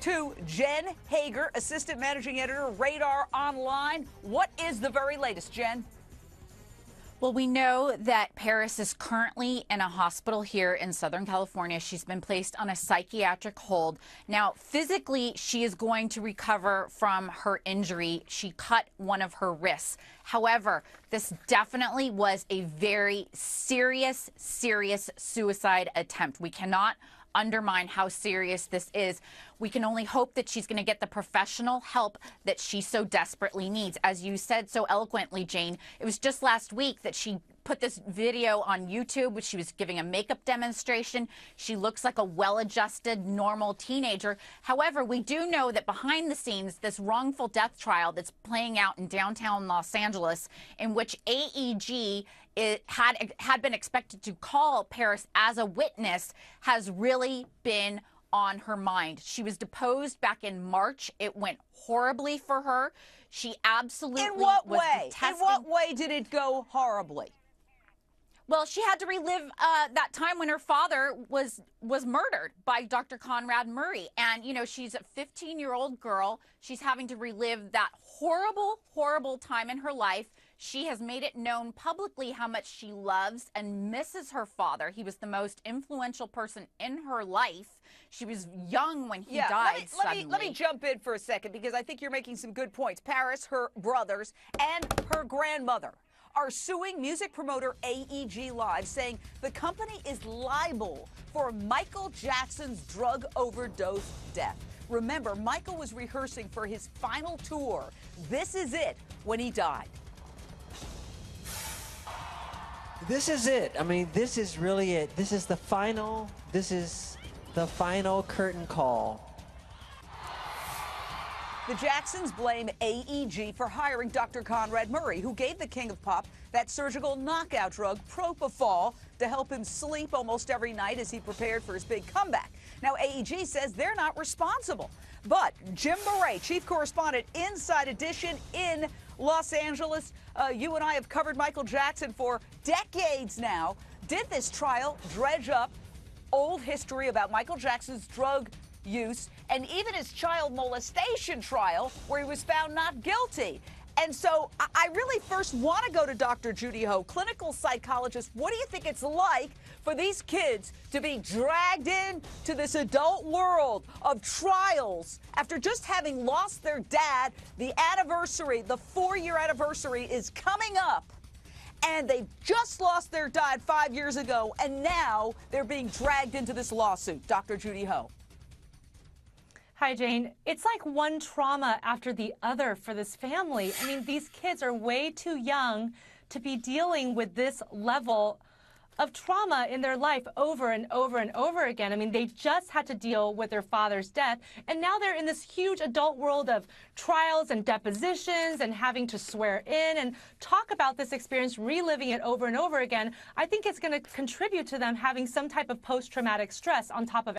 to Jen Hager, Assistant Managing Editor, Radar Online. What is the very latest, Jen? Well, we know that Paris is currently in a hospital here in Southern California. She's been placed on a psychiatric hold. Now, physically, she is going to recover from her injury. She cut one of her wrists. However, this definitely was a very serious suicide attempt. We cannot undermine how serious this is. We can only hope that she's going to get the professional help that she so desperately needs. As you said so eloquently, Jane, it was just last week that she put this video on YouTube, which she was giving a makeup demonstration. She looks like a well-adjusted, normal teenager. However, we do know that behind the scenes, this wrongful death trial that's playing out in downtown Los Angeles, in which AEG had been expected to call Paris as a witness, has really been on her mind. She was deposed back in March. It went horribly for her. She absolutely In what was way? detesting. In what way did it go horribly? Well, she had to relive that time when her father was murdered by Dr. Conrad Murray. And, you know, she's a 15-year-old girl. She's having to relive that horrible time in her life. She has made it known publicly how much she loves and misses her father. He was the most influential person in her life. She was young when he died suddenly. Let me jump in for a second, because I think you're making some good points. Paris, her brothers, and her grandmother are suing music promoter AEG Live, saying the company is liable for Michael Jackson's drug overdose death. Remember, Michael was rehearsing for his final tour. This is it when he died. This is it. I mean, this is really it. This is the final curtain call. The Jacksons blame AEG for hiring Dr. Conrad Murray, who gave the king of pop that surgical knockout drug, propofol, to help him sleep almost every night as he prepared for his big comeback. Now, AEG says they're not responsible. But Jim Moret, chief correspondent, Inside Edition in Los Angeles. You and I have covered Michael Jackson for decades now. Did this trial dredge up old history about Michael Jackson's drug use and even his child molestation trial, where he was found not guilty? And so I really first want to go to Dr. Judy Ho, clinical psychologist. What do you think it's like for these kids to be dragged into this adult world of trials after just having lost their dad? The anniversary, the 4-year anniversary, is coming up, and they just lost their dad 5 years ago, and now they're being dragged into this lawsuit. Dr. Judy Ho. Hi, Jane. It's like one trauma after the other for this family. I mean, these kids are way too young to be dealing with this level of trauma in their life over and over and over again. I mean, they just had to deal with their father's death, and now they're in this huge adult world of trials and depositions and having to swear in and talk about this experience, reliving it over and over again. I think it's going to contribute to them having some type of post-traumatic stress on top of